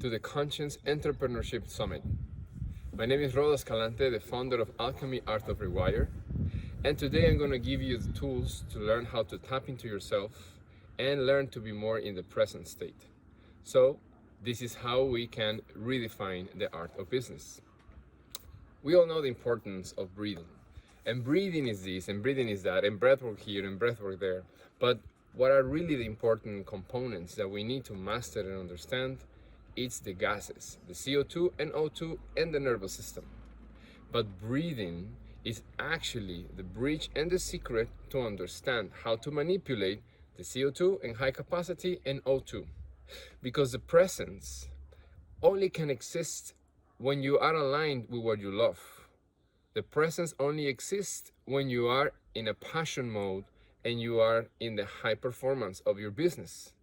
to the Conscience Entrepreneurship Summit. My name is Rodo Escalante, the founder of Alchemy Art of Rewire, and today I'm going to give you the tools to learn how to tap into yourself and learn to be more in the present state. So, this is how we can redefine the art of business. We all know the importance of breathing. And breathing is this, and breathing is that, and breathwork here, and breathwork there. But what are really the important components that we need to master and understand? It's the gases, the CO2 and O2 and the nervous system. But breathing is actually the bridge and the secret to understand how to manipulate the CO2 and high capacity and O2. Because the presence only can exist when you are aligned with what you love. The presence only exists when you are in a passion mode and you are in the high performance of your business.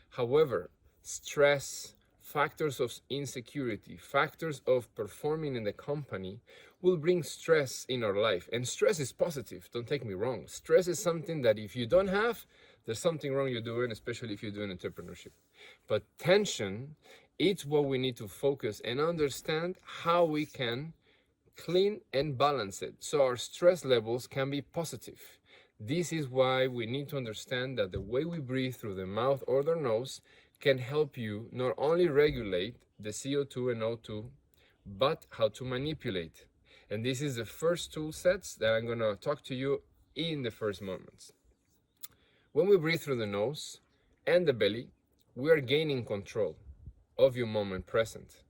However, stress, factors of insecurity, factors of performing in the company will bring stress in our life. And stress is positive, don't take me wrong. Stress is something that if you don't have, there's something wrong you're doing, especially if you're doing entrepreneurship. But tension, it's what we need to focus and understand how we can clean and balance it so our stress levels can be positive. This is why we need to understand that the way we breathe through the mouth or the nose can help you not only regulate the CO2 and O2, but how to manipulate. And this is the first tool sets that I'm going to talk to you in the first moments. When we breathe through the nose and the belly, we are gaining control of your moment present.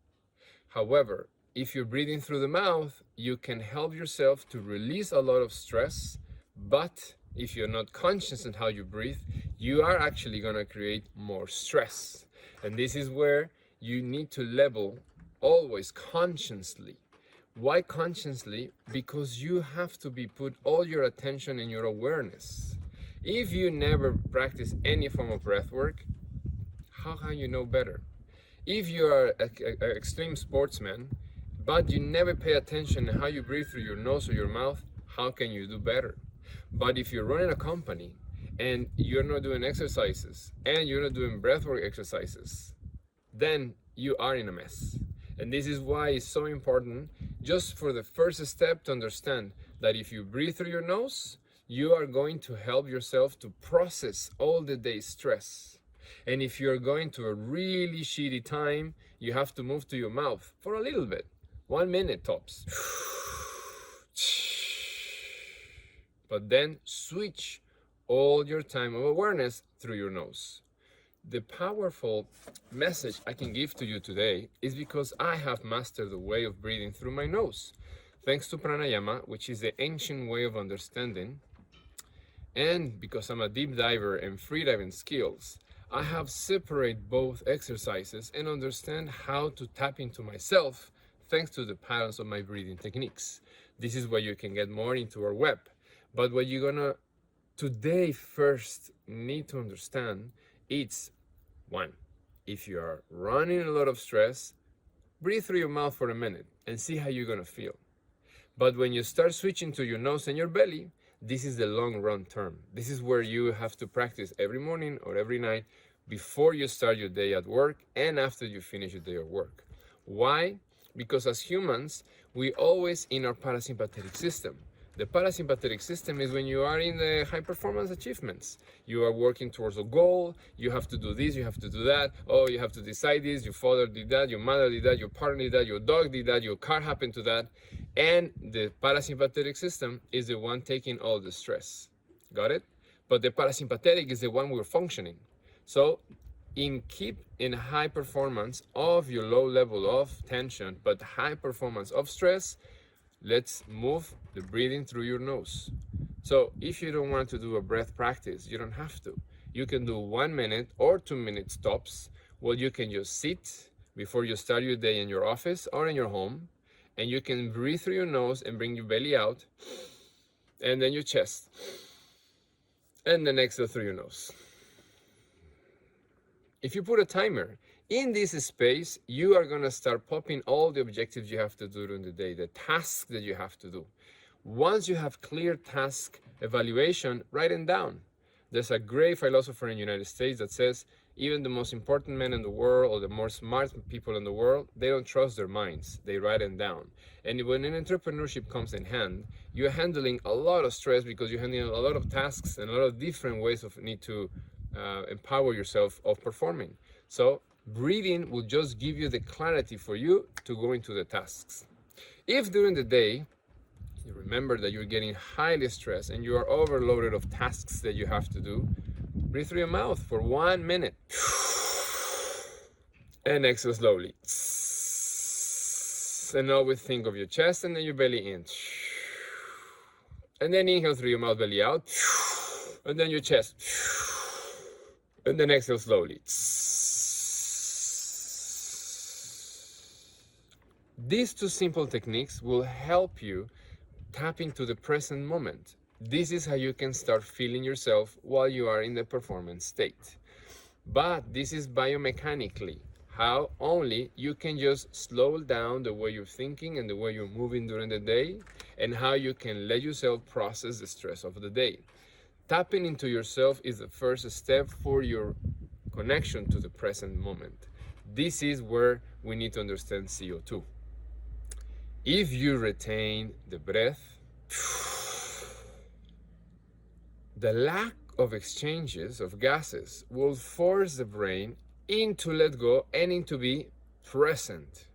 However, if you're breathing through the mouth, you can help yourself to release a lot of stress, but if you're not conscious in how you breathe, you are actually going to create more stress. And this is where you need to level always consciously. Why consciously? Because you have to be put all your attention and your awareness. If you never practice any form of breath work, how can you know better? If you are an extreme sportsman, but you never pay attention to how you breathe through your nose or your mouth, how can you do better? But if you're running a company and you're not doing exercises and you're not doing breathwork exercises, then you are in a mess. And this is why it's so important just for the first step to understand that if you breathe through your nose, you are going to help yourself to process all the day's stress. And if you're going to a really shitty time, you have to move to your mouth for a little bit, 1 minute tops. But then switch all your time of awareness through your nose. The powerful message I can give to you today is because I have mastered the way of breathing through my nose, thanks to pranayama, which is the ancient way of understanding. And because I'm a deep diver and freediving skills, I have separated both exercises and understand how to tap into myself thanks to the patterns of my breathing techniques. This is where you can get more into our web. But what you're gonna today first need to understand, it's one, if you are running a lot of stress, breathe through your mouth for a minute and see how you're gonna feel. But when you start switching to your nose and your belly, this is the long run term. This is where you have to practice every morning or every night before you start your day at work and after you finish your day of work. Why? Because as humans, we always in our parasympathetic system. The parasympathetic system is when you are in the high performance achievements. You are working towards a goal, you have to do this, you have to do that, oh, you have to decide this, your father did that, your mother did that, your partner did that, your dog did that, your car happened to that. And the parasympathetic system is the one taking all the stress. Got it? But the parasympathetic is the one we're functioning. So keep in high performance of your low level of tension, but high performance of stress, let's move the breathing through your nose. So if you don't want to do a breath practice, you don't have to. You can do 1 minute or 2 minute stops where you can just sit before you start your day in your office or in your home, and you can breathe through your nose and bring your belly out, and then your chest, and then exhale through your nose. If you put a timer, in this space, you are going to start popping all the objectives you have to do during the day, the tasks that you have to do. Once you have clear task evaluation, write them down. There's a great philosopher in the United States that says even the most important men in the world or the more smart people in the world, they don't trust their minds. They write them down. And when an entrepreneurship comes in hand, you're handling a lot of stress because you're handling a lot of tasks and a lot of different ways of need to empower yourself of performing. So breathing will just give you the clarity for you to go into the tasks. If during the day you remember that you're getting highly stressed and you are overloaded of tasks that you have to do, breathe through your mouth for 1 minute and exhale slowly. And always think of your chest and then your belly in. And then inhale through your mouth, belly out, and then your chest. And then exhale slowly. These two simple techniques will help you tap into the present moment. This is how you can start feeling yourself while you are in the performance state. But this is biomechanically how only you can just slow down the way you're thinking and the way you're moving during the day, and how you can let yourself process the stress of the day. Tapping into yourself is the first step for your connection to the present moment. This is where we need to understand CO2. If you retain the breath, the lack of exchanges of gases will force the brain into let go and into be present.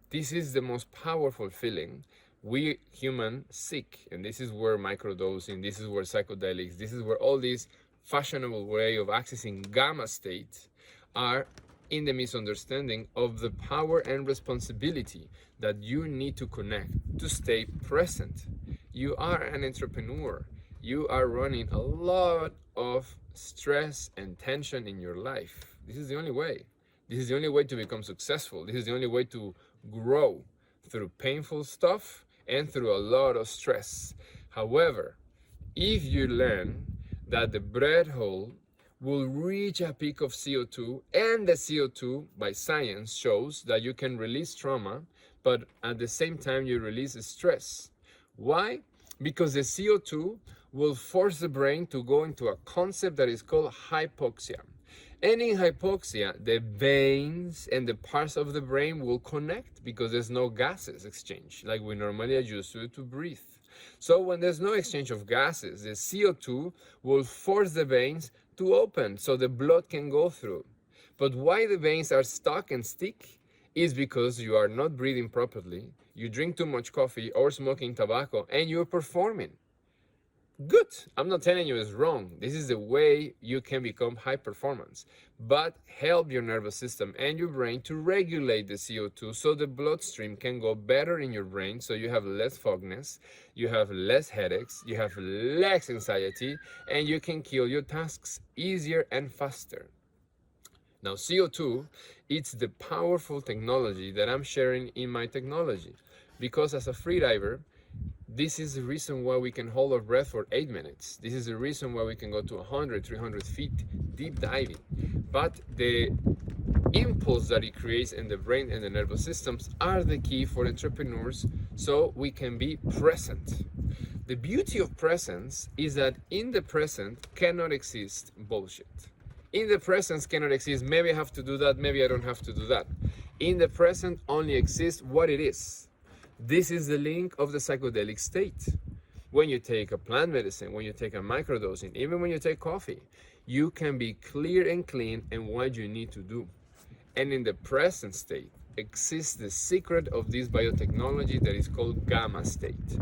This is the most powerful feeling we humans seek, and this is where microdosing, this is where psychedelics, this is where all these fashionable way of accessing gamma state are in the misunderstanding of the power and responsibility that you need to connect to stay present. You are an entrepreneur. You are running a lot of stress and tension in your life. This is the only way. This is the only way to become successful. This is the only way to grow, through painful stuff and through a lot of stress. However, if you learn that the breath hold will reach a peak of CO2, and the CO2 by science shows that you can release trauma, but at the same time you release stress. Why? Because the CO2 will force the brain to go into a concept that is called hypoxia. And in hypoxia, the veins and the parts of the brain will connect because there's no gases exchange like we normally are used to breathe. So when there's no exchange of gases, the CO2 will force the veins to open so the blood can go through. But why the veins are stuck and stick is because you are not breathing properly, you drink too much coffee or smoking tobacco, and you're performing. Good. I'm not telling you it's wrong. This is the way you can become high performance, but help your nervous system and your brain to regulate the CO2 so the bloodstream can go better in your brain, so you have less fogness, you have less headaches, you have less anxiety, and you can kill your tasks easier and faster. Now, CO2, it's the powerful technology that I'm sharing in my technology, because as a freediver, this is the reason why we can hold our breath for 8 minutes. This is the reason why we can go to 100, 300 feet deep diving. But the impulse that it creates in the brain and the nervous systems are the key for entrepreneurs, so we can be present. The beauty of presence is that in the present cannot exist bullshit. In the present cannot exist, maybe I have to do that, maybe I don't have to do that. In the present only exists what it is. This is the link of the psychedelic state. When you take a plant medicine, when you take a microdosing, even when you take coffee, you can be clear and clean in what you need to do. And in the present state exists the secret of this biotechnology that is called gamma state.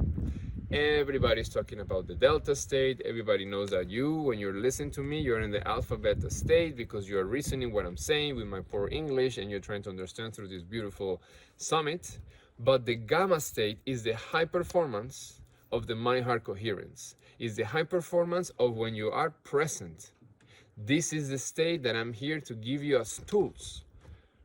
Everybody's talking about the delta state. Everybody knows that when you're listening to me, you're in the alpha beta state because you're reasoning what I'm saying with my poor English and you're trying to understand through this beautiful summit. But the gamma state is the high performance of the mind-heart coherence. It's the high performance of when you are present. This is the state that I'm here to give you as tools,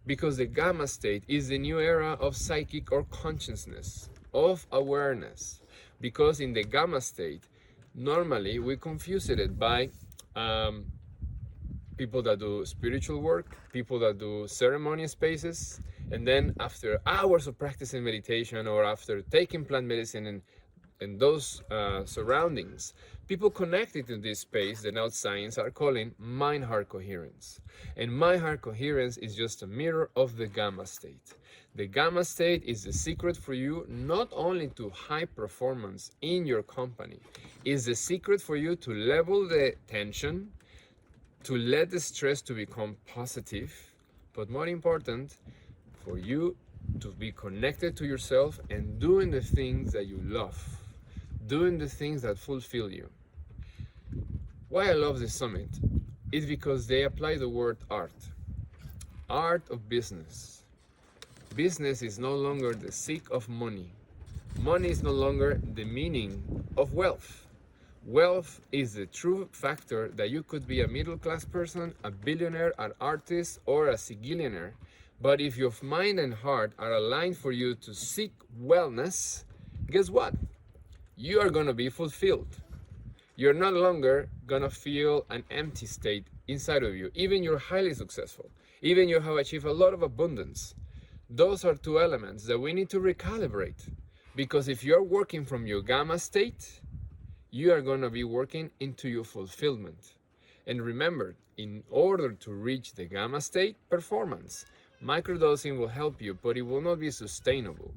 because the gamma state is the new era of psychic or consciousness, of awareness. Because in the gamma state, normally we confuse it by people that do spiritual work, people that do ceremony spaces, and then after hours of practicing meditation or after taking plant medicine and and those surroundings, people connected to this space that now science are calling mind-heart coherence. And mind-heart coherence is just a mirror of the gamma state. The gamma state is the secret for you not only to high performance in your company, it's the secret for you to level the tension, to let the stress to become positive, but more important, for you to be connected to yourself and doing the things that you love, doing the things that fulfill you. Why I love this summit is because they apply the word art of business. Business is no longer the seek of money. Money is no longer the meaning of wealth. Wealth is the true factor that you could be a middle-class person, a billionaire, an artist, or a sigillionaire. But if your mind and heart are aligned for you to seek wellness, guess what? You are going to be fulfilled. You're no longer going to feel an empty state inside of you. Even you're highly successful. Even you have achieved a lot of abundance. Those are two elements that we need to recalibrate. Because if you're working from your gamma state, you are going to be working into your fulfillment. And remember, in order to reach the gamma state performance, microdosing will help you, but it will not be sustainable.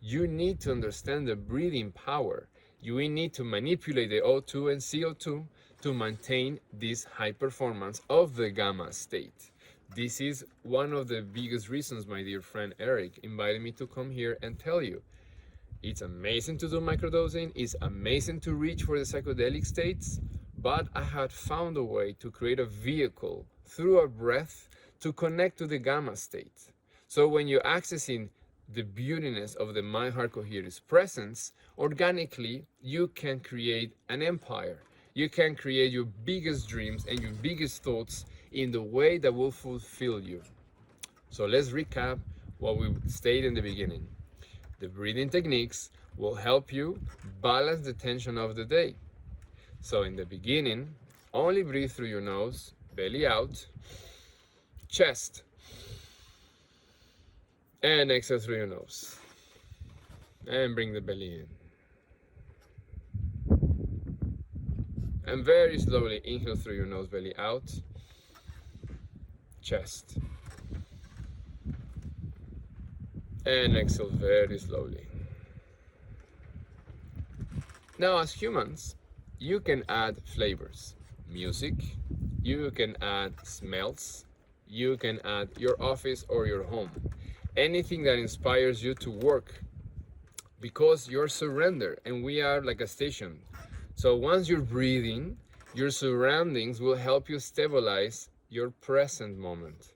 You need to understand the breathing power. You need to manipulate the O2 and CO2 to maintain this high performance of the gamma state. This is one of the biggest reasons my dear friend Eric invited me to come here and tell you. It's amazing to do microdosing, it's amazing to reach for the psychedelic states, but I had found a way to create a vehicle through our breath to connect to the gamma state. So when you're accessing the beautiness of the mind-heart coherence presence, organically you can create an empire. You can create your biggest dreams and your biggest thoughts in the way that will fulfill you. So let's recap what we stated in the beginning. The breathing techniques will help you balance the tension of the day. So in the beginning, only breathe through your nose, belly out, chest, and exhale through your nose. And bring the belly in. And very slowly inhale through your nose, belly out, chest. And exhale very slowly. Now, as humans, you can add flavors, music, you can add smells, you can add your office or your home. Anything that inspires you to work, because you're surrendered and we are like a station. So once you're breathing, your surroundings will help you stabilize your present moment.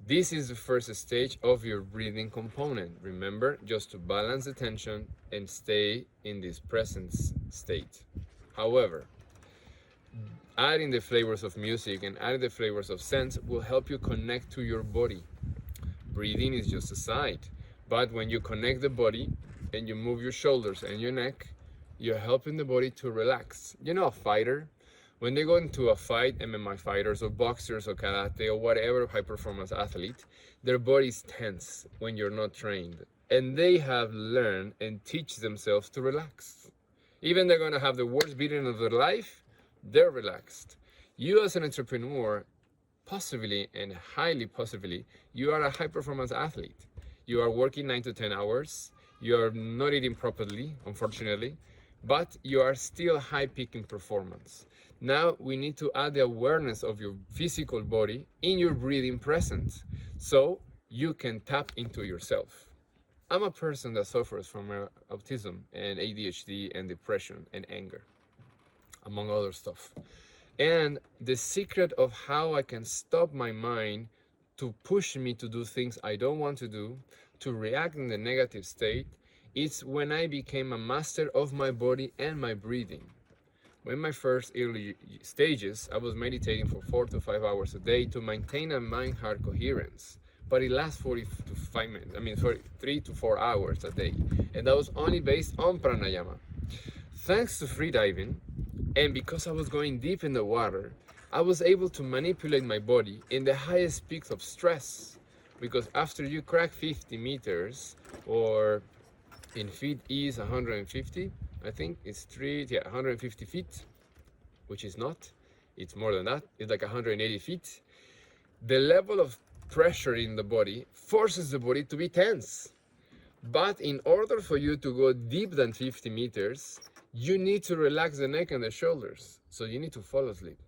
This is the first stage of your breathing component. Remember, just to balance the tension and stay in this present state. However, adding the flavors of music and adding the flavors of scents will help you connect to your body. Breathing is just a side, but when you connect the body and you move your shoulders and your neck, you're helping the body to relax. You know, a fighter, when they go into a fight, MMA fighters or boxers or karate or whatever high performance athlete, their body's tense when you're not trained. And they have learned and teach themselves to relax. Even they're gonna have the worst beating of their life, they're relaxed. You as an entrepreneur, possibly and highly possibly, you are a high performance athlete. You are working 9 to 10 hours. You are not eating properly, unfortunately, but you are still high peaking performance. Now we need to add the awareness of your physical body in your breathing presence so you can tap into yourself. I'm a person that suffers from autism and ADHD and depression and anger, among other stuff. And the secret of how I can stop my mind to push me to do things I don't want to do, to react in the negative state, it's when I became a master of my body and my breathing. In my first early stages, I was meditating for 4 to 5 hours a day to maintain a mind-heart coherence. But it lasts 3 to 4 hours a day. And that was only based on pranayama. Thanks to freediving, and because I was going deep in the water, I was able to manipulate my body in the highest peaks of stress. Because after you crack 50 meters, or in feet is 150, I think it's 150 feet, which is not. It's more than that. It's like 180 feet. The level of pressure in the body forces the body to be tense. But in order for you to go deep than 50 meters, you need to relax the neck and the shoulders. So you need to fall asleep.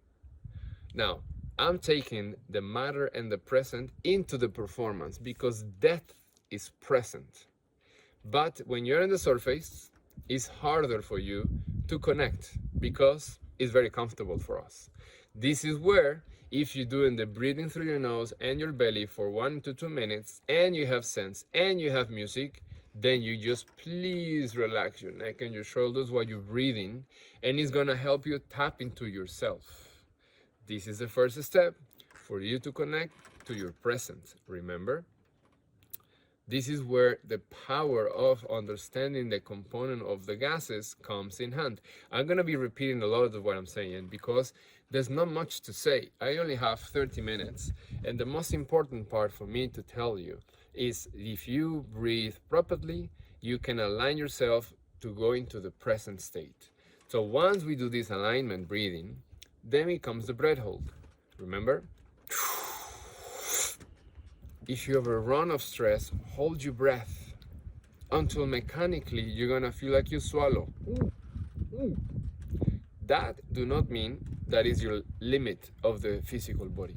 Now, I'm taking the matter and the present into the performance because death is present. But when you're on the surface, it's harder for you to connect because it's very comfortable for us. This is where, if you're doing the breathing through your nose and your belly for 1 to 2 minutes, and you have sense and you have music, then you just please relax your neck and your shoulders while you're breathing, and it's gonna help you tap into yourself. This is the first step for you to connect to your present. Remember? This is where the power of understanding the component of the gases comes in hand. I'm going to be repeating a lot of what I'm saying because there's not much to say. I only have 30 minutes. And the most important part for me to tell you is if you breathe properly, you can align yourself to go into the present state. So once we do this alignment breathing, then it comes the breath hold. Remember? If you have a run of stress, hold your breath until mechanically you're gonna feel like you swallow. That do not mean that is your limit of the physical body.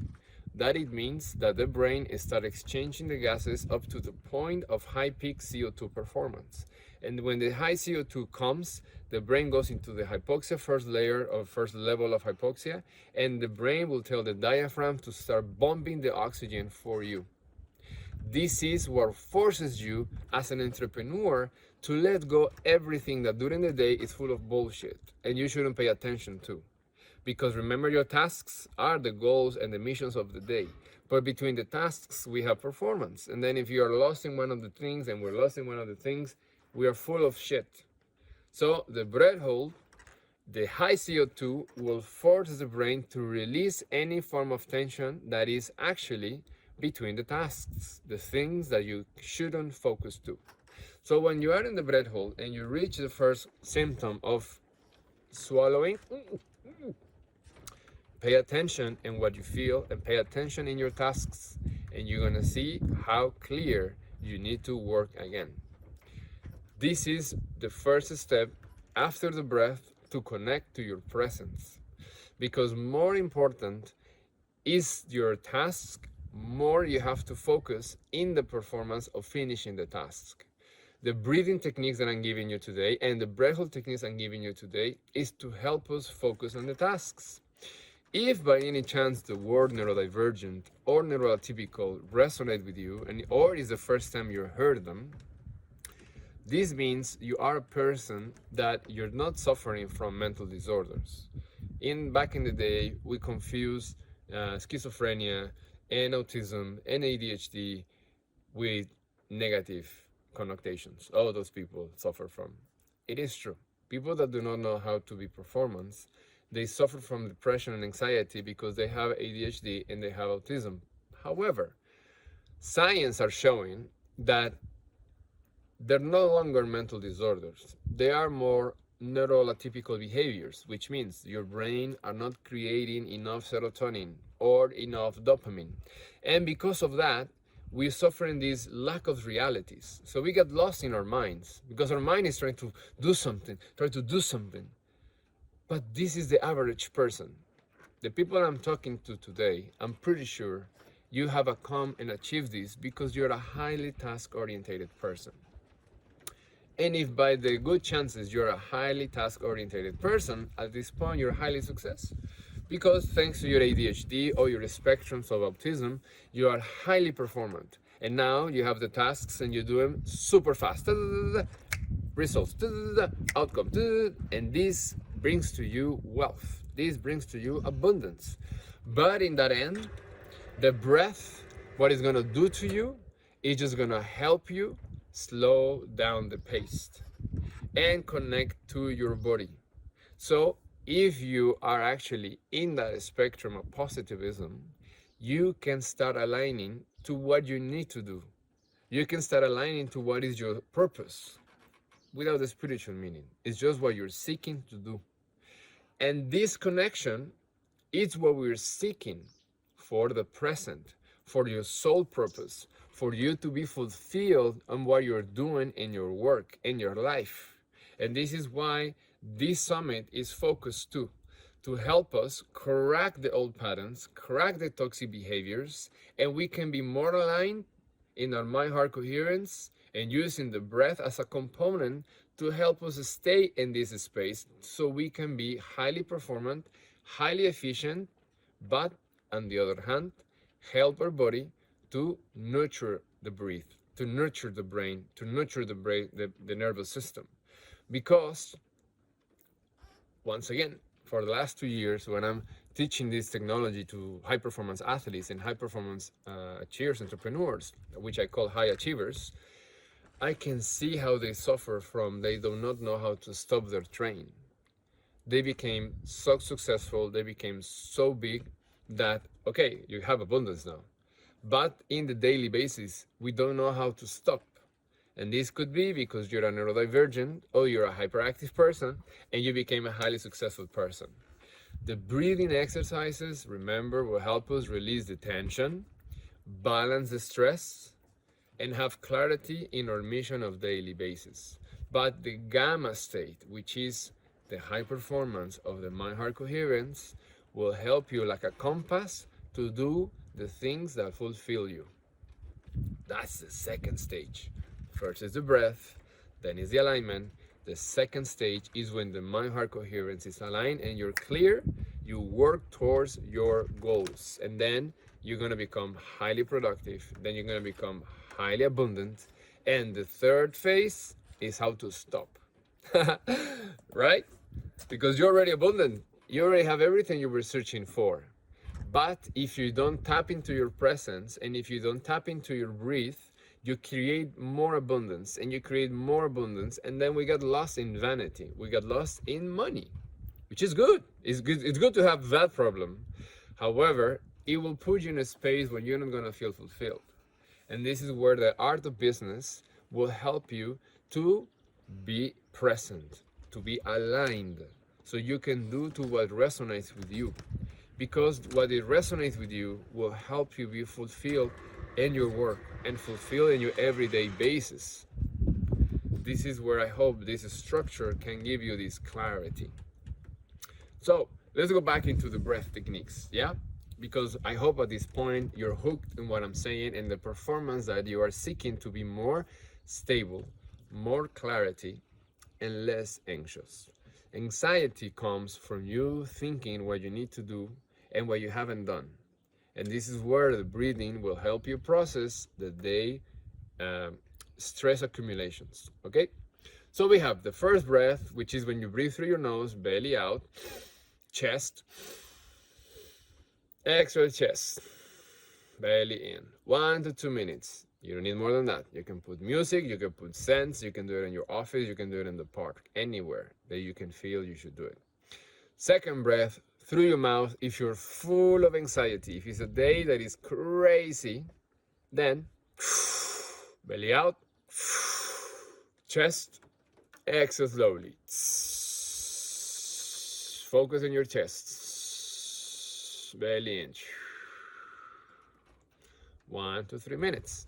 That it means that the brain starts exchanging the gases up to the point of high peak CO2 performance. And when the high CO2 comes, the brain goes into the hypoxia first level of hypoxia, and the brain will tell the diaphragm to start pumping the oxygen for you. This is what forces you as an entrepreneur to let go everything that during the day is full of bullshit and you shouldn't pay attention to. Because remember, your tasks are the goals and the missions of the day. But between the tasks, we have performance. And then if you are lost in one of the things and we're lost in one of the things, we are full of shit. So the breath hold, the high CO2 will force the brain to release any form of tension that is actually between the tasks, the things that you shouldn't focus to. So when you are in the breath hold and you reach the first symptom of swallowing, pay attention in what you feel and pay attention in your tasks, and you're gonna see how clear you need to work again. This is the first step after the breath to connect to your presence, because more important is your task, more you have to focus in the performance of finishing the task. The breathing techniques that I'm giving you today and the breath hold techniques I'm giving you today is to help us focus on the tasks. If by any chance the word neurodivergent or neuroatypical resonate with you, or is the first time you heard them, this means you are a person that you're not suffering from mental disorders. Back in the day, we confused schizophrenia and autism and ADHD with negative connotations. All those people suffer from. It is true. People that do not know how to be performance, they suffer from depression and anxiety because they have ADHD and they have autism. However, science are showing that they're no longer mental disorders. They are more neuroatypical behaviors, which means your brain are not creating enough serotonin or enough dopamine. And because of that, we're suffering this lack of realities. So we get lost in our minds because our mind is trying to do something. But this is the average person. The people I'm talking to today, I'm pretty sure you have come and achieved this because you're a highly task-oriented person. And if by the good chances you're a highly task-oriented person, at this point you're highly successful. Because thanks to your ADHD or your spectrums of autism, you are highly performant. And now you have the tasks and you do them super fast. Results, outcome, and this brings to you wealth. This brings to you abundance. But in that end, the breath, what it's gonna do to you, is just gonna help you slow down the pace and connect to your body. So if you are actually in that spectrum of positivism, you can start aligning to what you need to do. You can start aligning to what is your purpose. without the spiritual meaning. It's just what you're seeking to do. And this connection is what we're seeking for the present, for your soul purpose, for you to be fulfilled on what you're doing in your work, in your life. And this is why this summit is focused to help us crack the old patterns, crack the toxic behaviors, and we can be more aligned in our mind-heart coherence and using the breath as a component to help us stay in this space so we can be highly performant, highly efficient, but on the other hand, help our body to nurture the breath, to nurture the brain, to nurture the nervous system. Because, once again, for the last 2 years, when I'm teaching this technology to high performance athletes and high performance achievers, entrepreneurs, which I call high achievers, I can see how they suffer from they do not know how to stop their train. They became so successful, they became so big that, okay, you have abundance now. But in the daily basis, we don't know how to stop. And this could be because you're a neurodivergent or you're a hyperactive person and you became a highly successful person. The breathing exercises, remember, will help us release the tension, balance the stress, and have clarity in our mission of daily basis. But the gamma state, which is the high performance of the mind-heart coherence, will help you like a compass to do the things that fulfill you. That's the second stage. First is the breath, then is the alignment. The second stage is when the mind-heart coherence is aligned and you're clear, you work towards your goals. And then you're gonna become highly productive, then you're gonna become highly abundant. And the third phase is how to stop, right? Because you're already abundant. You already have everything you were searching for. But if you don't tap into your presence and if you don't tap into your breath, you create more abundance and you create more abundance. And then we got lost in vanity. We got lost in money, which is good. It's good to have that problem. However, it will put you in a space where you're not going to feel fulfilled. And this is where the art of business will help you to be present, to be aligned, so you can do to what resonates with you. Because what it resonates with you will help you be fulfilled in your work and fulfilled in your everyday basis. This is where I hope this structure can give you this clarity. So let's go back into the breath techniques, yeah? Because I hope at this point you're hooked in what I'm saying and the performance that you are seeking to be more stable, more clarity, and less anxious. Anxiety comes from you thinking what you need to do and what you haven't done. And this is where the breathing will help you process the day stress accumulations, okay? So we have the first breath, which is when you breathe through your nose, belly out, chest, exhale, chest, belly in. 1 to 2 minutes. You don't need more than that. You can put music, you can put scents, you can do it in your office, you can do it in the park, anywhere that you can feel you should do it. Second breath, through your mouth. If you're full of anxiety, if it's a day that is crazy, then belly out, chest, exhale slowly. Focus on your chest, belly in. 1 to 3 minutes.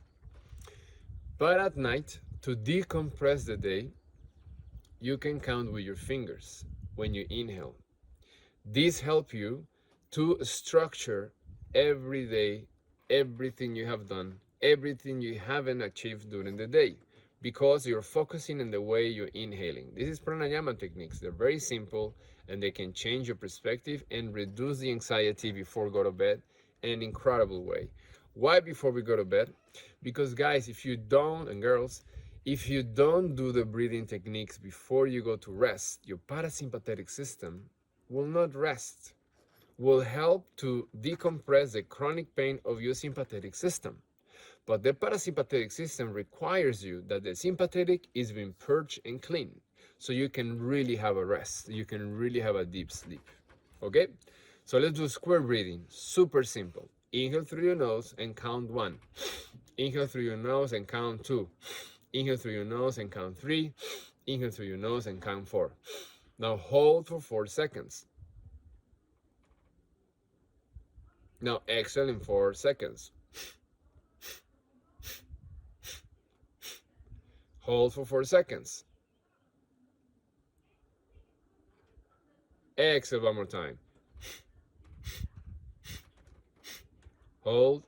But at night, to decompress the day, you can count with your fingers when you inhale. These help you to structure every day, everything you have done, everything you haven't achieved during the day, because you're focusing on the way you're inhaling. This is pranayama techniques. They're very simple and they can change your perspective and reduce the anxiety before go to bed in an incredible way. Why before we go to bed? Because guys, if you don't, and girls, if you don't do the breathing techniques before you go to rest, your parasympathetic system will not rest, will help to decompress the chronic pain of your sympathetic system. But the parasympathetic system requires you that the sympathetic is being purged and clean, so you can really have a rest, you can really have a deep sleep, okay? So let's do square breathing, super simple. Inhale through your nose and count 1. Inhale through your nose and count 2. Inhale through your nose and count 3. Inhale through your nose and count 4. Now hold for 4 seconds. Now exhale in 4 seconds. Hold for 4 seconds. Exhale one more time. Hold.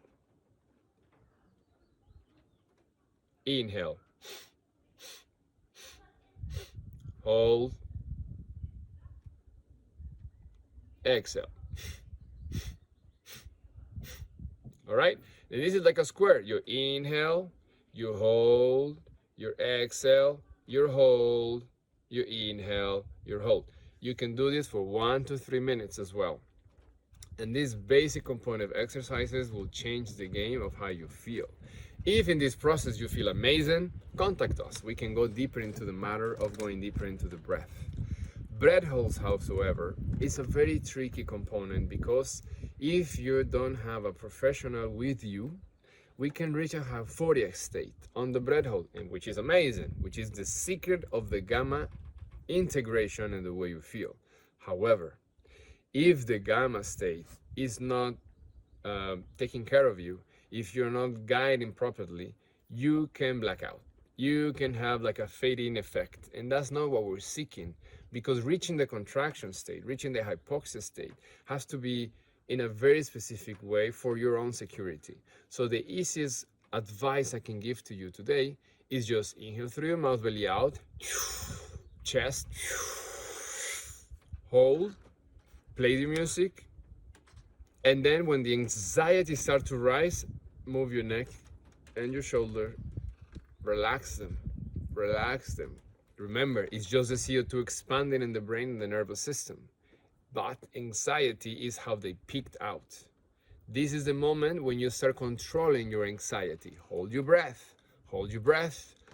Inhale. Hold. Exhale. All right? And this is like a square. You inhale, you hold, you exhale, you hold, you inhale, you hold. You can do this for 1 to 3 minutes as well. And this basic component of exercises will change the game of how you feel. If in this process you feel amazing, contact us. We can go deeper into the matter of going deeper into the breath. Breath holds, however, is a very tricky component because if you don't have a professional with you, we can reach a euphoric state on the breath hold, and which is amazing, which is the secret of the gamma integration and the way you feel. However, if the gamma state is not taking care of you, if you're not guiding properly, you can black out. You can have like a fading effect, and that's not what we're seeking, because reaching the contraction state, reaching the hypoxia state, has to be in a very specific way for your own security. So the easiest advice I can give to you today is just inhale through your mouth, belly out, chest, hold, play the music, and then when the anxiety starts to rise, move your neck and your shoulder, relax them, relax them. Remember, it's just the CO2 expanding in the brain and the nervous system. But anxiety is how they peaked out. This is the moment when you start controlling your anxiety. Hold your breath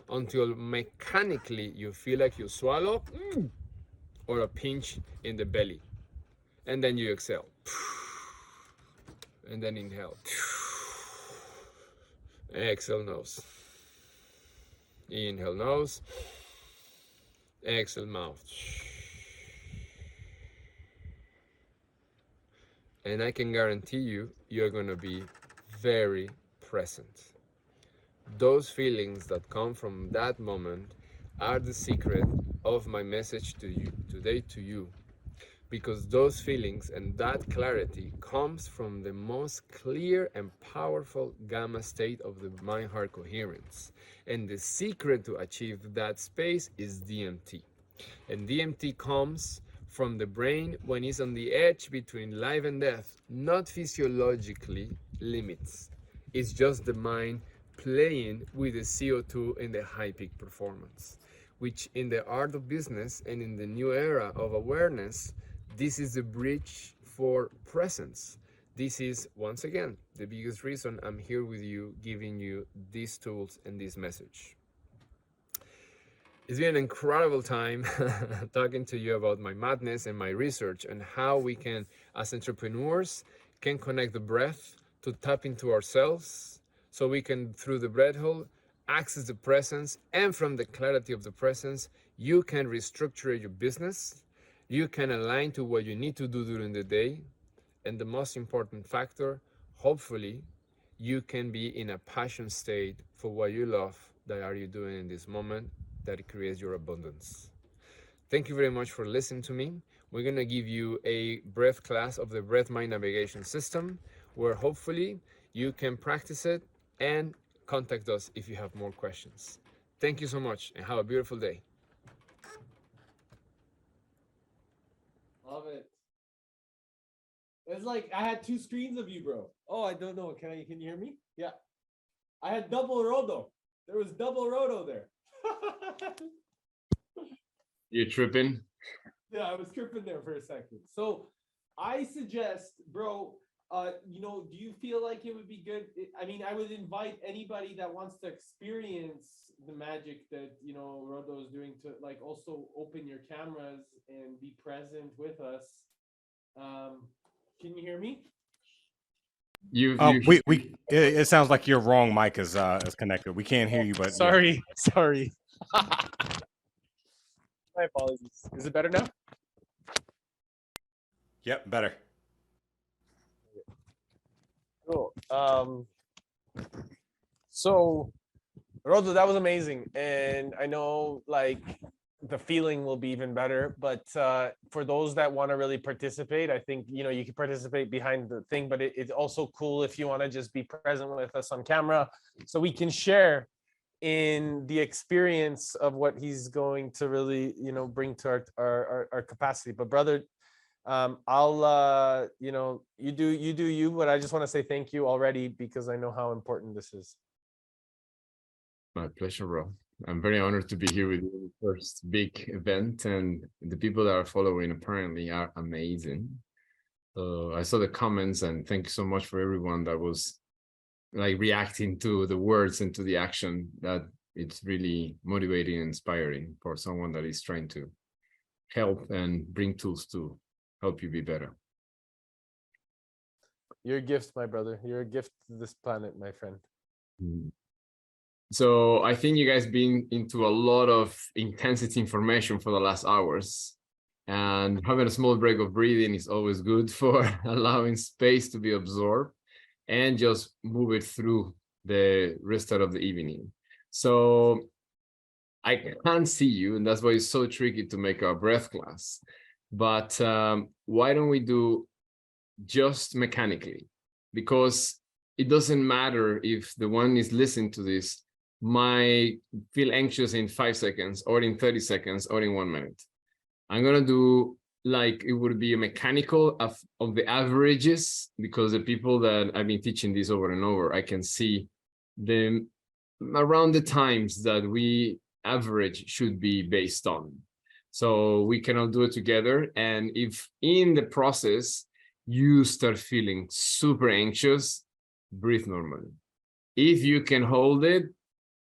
until mechanically you feel like you swallow or a pinch in the belly. And then you exhale. And then inhale. Exhale nose. Inhale nose. Exhale mouth. And I can guarantee you, you're going to be very present. Those feelings that come from that moment are the secret of my message to you today, to you. Because those feelings and that clarity comes from the most clear and powerful gamma state of the mind-heart coherence. And the secret to achieve that space is DMT. And DMT comes from the brain when it's on the edge between life and death, not physiologically limits. It's just the mind playing with the CO2 and the high peak performance, which in the art of business and in the new era of awareness, this is the bridge for presence. This is, once again, the biggest reason I'm here with you, giving you these tools and this message. It's been an incredible time talking to you about my madness and my research and how we can, as entrepreneurs, can connect the breath to tap into ourselves so we can, through the breath hold, access the presence, and from the clarity of the presence, you can restructure your business. You can align to what you need to do during the day. And the most important factor, hopefully, you can be in a passion state for what you love that are you doing in this moment that creates your abundance. Thank you very much for listening to me. We're going to give you a breath class of the Breath Mind Navigation System, where hopefully you can practice it and contact us if you have more questions. Thank you so much and have a beautiful day. Love it. It's like I had two screens of you, bro. Oh, I don't know. Can you hear me? Yeah. I had double roto. There was double roto there. You're tripping? Yeah, I was tripping there for a second. So I suggest, bro, do you feel like it would be good? I mean, I would invite anybody that wants to experience the magic that, Rodo is doing to like also open your cameras and be present with us. Can you hear me? It sounds like your wrong mic is connected. We can't hear you, but sorry. My apologies. Is it better now? Yep, better. Cool. So Rodo, that was amazing. And I know like the feeling will be even better. But for those that want to really participate, I think you can participate behind the thing, but it's also cool if you want to just be present with us on camera so we can share in the experience of what he's going to really bring to our capacity. But brother, I'll you do you, but I just want to say thank you already because I know how important this is. My pleasure, bro. I'm very honored to be here with you in the first big event, and the people that are following apparently are amazing. I saw the comments, and thank you so much for everyone that was like reacting to the words and to the action. That it's really motivating and inspiring for someone that is trying to help and bring tools to help you be better. You're a gift, my brother. You're a gift to this planet, my friend. So I think you guys been into a lot of intensity information for the last hours, and having a small break of breathing is always good for allowing space to be absorbed and just move it through the rest of the evening. So I can't see you, and that's why it's so tricky to make a breath class. But why don't we do just mechanically? Because it doesn't matter if the one is listening to this might feel anxious in 5 seconds or in 30 seconds or in 1 minute. I'm going to do like it would be a mechanical of the averages, because the people that I've been teaching this over and over, I can see them around the times that we average should be based on. So we can all do it together. And if in the process you start feeling super anxious, breathe normally. If you can hold it,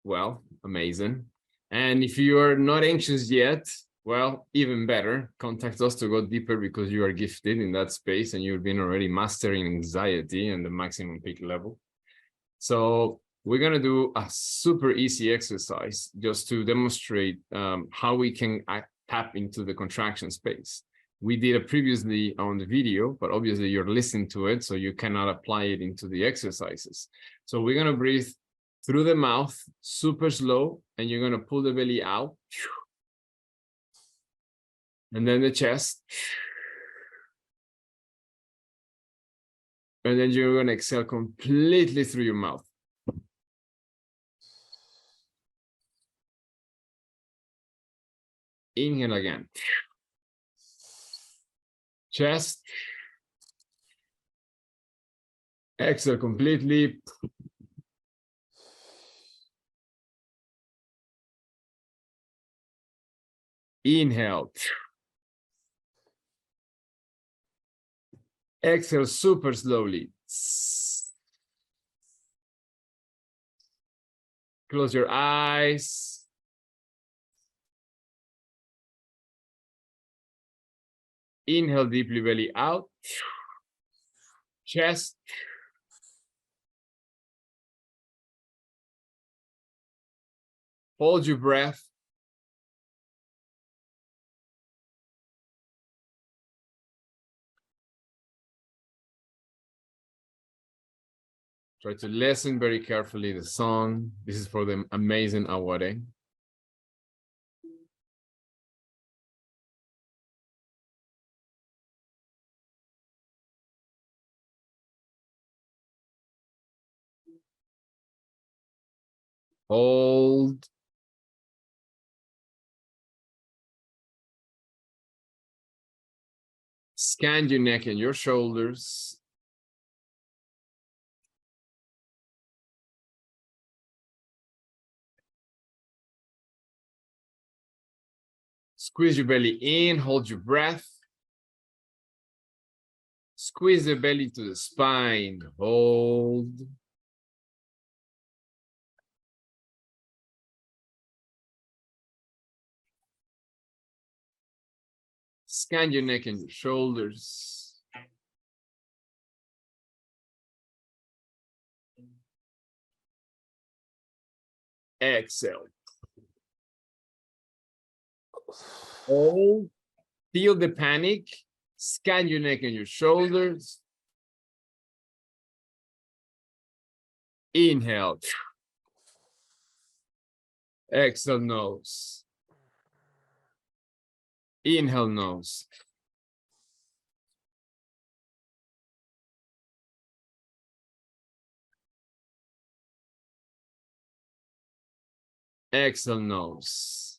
well, amazing. And if you are not anxious yet, well, even better, contact us to go deeper, because you are gifted in that space and you've been already mastering anxiety and the maximum peak level. So we're going to do a super easy exercise just to demonstrate how we can tap into the contraction space. We did it previously on the video, but obviously you're listening to it, so you cannot apply it into the exercises. So we're going to breathe through the mouth, super slow, and you're going to pull the belly out. And then the chest. And then you're going to exhale completely through your mouth. Inhale again. Chest. Exhale completely. Inhale. Exhale super slowly. Close your eyes. Inhale deeply, belly out. Chest. Hold your breath. Try to listen very carefully the song. This is for the amazing Aware. Hold. Scan your neck and your shoulders. Squeeze your belly in, hold your breath. Squeeze the belly to the spine, hold. Scan your neck and your shoulders. Exhale. Hold. Feel the panic. Scan your neck and your shoulders. Inhale. Exhale, nose. Inhale, nose. Exhale, nose.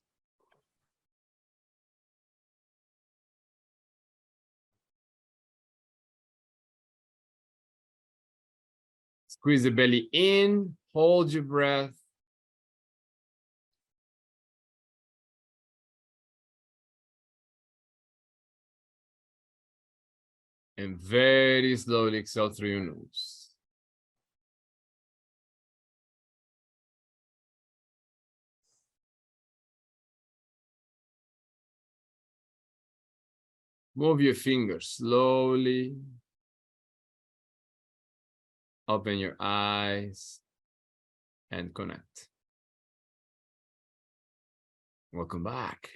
Squeeze the belly in, hold your breath. And very slowly exhale through your nose. Move your fingers slowly. Open your eyes and connect. Welcome back.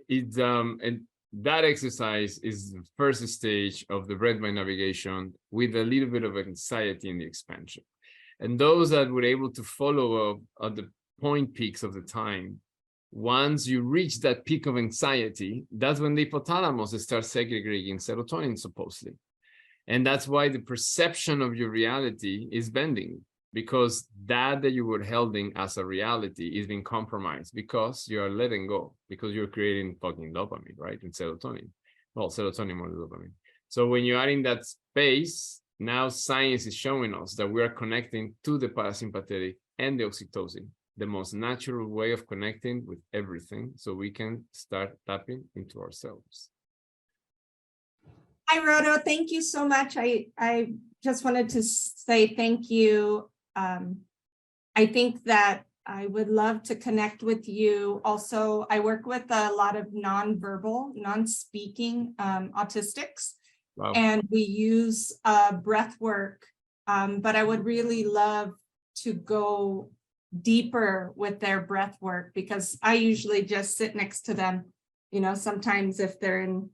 And that exercise is the first stage of the red mind navigation with a little bit of anxiety in the expansion. And those that were able to follow up at the point peaks of the time, once you reach that peak of anxiety, that's when the hypothalamus starts segregating serotonin, supposedly. And that's why the perception of your reality is bending, because that you were holding as a reality is being compromised because you are letting go, because you're creating fucking dopamine, right? And serotonin. Well, serotonin more than dopamine. So when you are in that space, now science is showing us that we are connecting to the parasympathetic and the oxytocin, the most natural way of connecting with everything, so we can start tapping into ourselves. Hi, Rodo. Thank you so much. I just wanted to say thank you. I think that I would love to connect with you. Also, I work with a lot of nonverbal, non-speaking autistics, Wow. and we use breath work. But I would really love to go deeper with their breath work, because I usually just sit next to them. You know, sometimes if they're in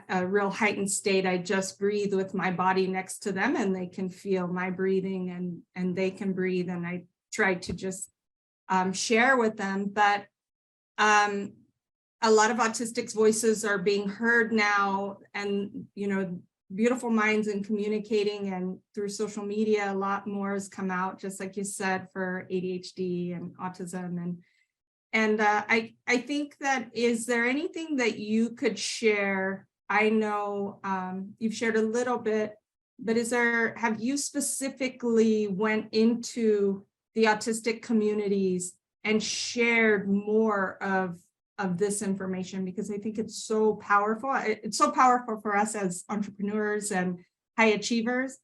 a real heightened state, I just breathe with my body next to them, and they can feel my breathing, and they can breathe, and I try to just share with them. But a lot of autistics' voices are being heard now, and you know, beautiful minds and communicating, and through social media a lot more has come out, just like you said, for ADHD and autism. And I think that, is there anything that you could share? I know you've shared a little bit, but have you specifically went into the autistic communities and shared more of this information? Because I think it's so powerful. It's so powerful for us as entrepreneurs and high achievers,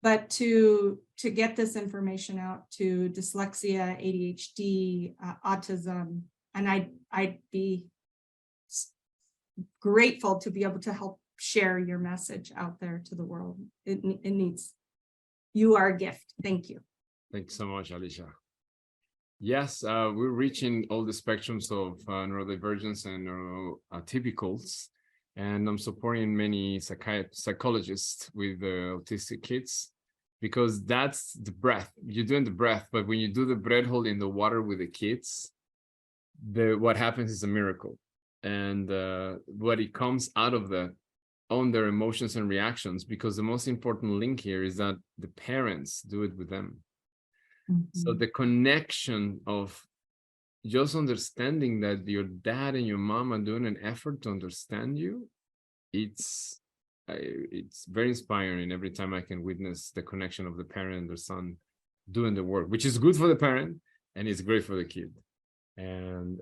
but to get this information out to dyslexia, ADHD, autism, and I'd be grateful to be able to help share your message out there to the world. It needs, you are a gift. Thank you. Thanks so much, Alicia. Yes, we're reaching all the spectrums of neurodivergence and neuroatypicals, and I'm supporting many psychologists with autistic kids, because that's the breath. You're doing the breath, but when you do the breath hold in the water with the kids, what happens is a miracle. And what it comes out of that on their emotions and reactions, because the most important link here is that the parents do it with them. Mm-hmm. So the connection of just understanding that your dad and your mom are doing an effort to understand you, it's very inspiring every time I can witness the connection of the parent and their son doing the work, which is good for the parent and it's great for the kid. And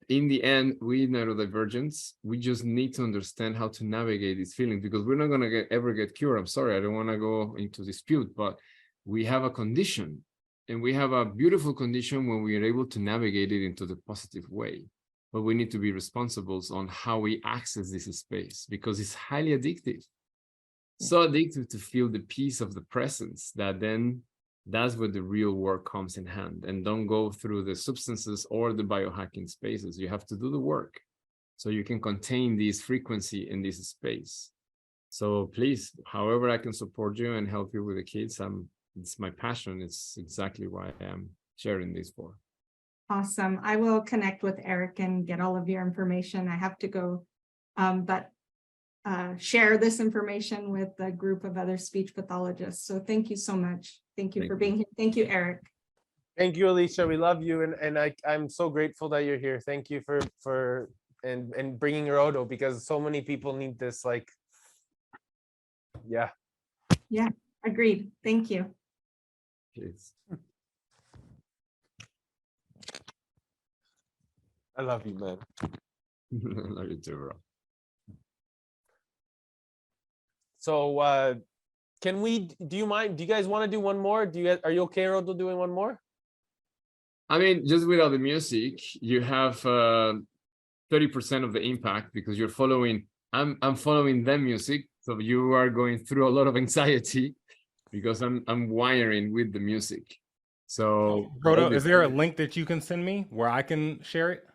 in the end, we neurodivergents, we just need to understand how to navigate these feelings, because we're not going to ever get cured. I'm sorry, I don't want to go into dispute, but we have a condition, and we have a beautiful condition when we are able to navigate it into the positive way. But we need to be responsible on how we access this space, because it's highly addictive. So addictive to feel the peace of the presence that then That's where the real work comes in hand. And don't go through the substances or the biohacking spaces. You have to do the work so you can contain this frequency in this space. So please, however I can support you and help you with the kids, it's my passion. It's exactly why I am sharing this for. Awesome. I will connect with Eric and get all of your information. I have to go, but share this information with a group of other speech pathologists. So thank you so much. Thank you for being here. Thank you, Eric. Thank you, Alicia. We love you, and I'm so grateful that you're here. Thank you for and bringing your Odo, because so many people need this. Like, yeah. Yeah, agreed. Thank you. Please. I love you, man. Love you too, bro. So do you mind? Do you guys want to do one more? Are you okay, Rodo, doing one more? I mean, just without the music, you have 30% of the impact because you're following. I'm following them music, so you are going through a lot of anxiety because I'm wiring with the music. So, Rodo, is there a link that you can send me where I can share it?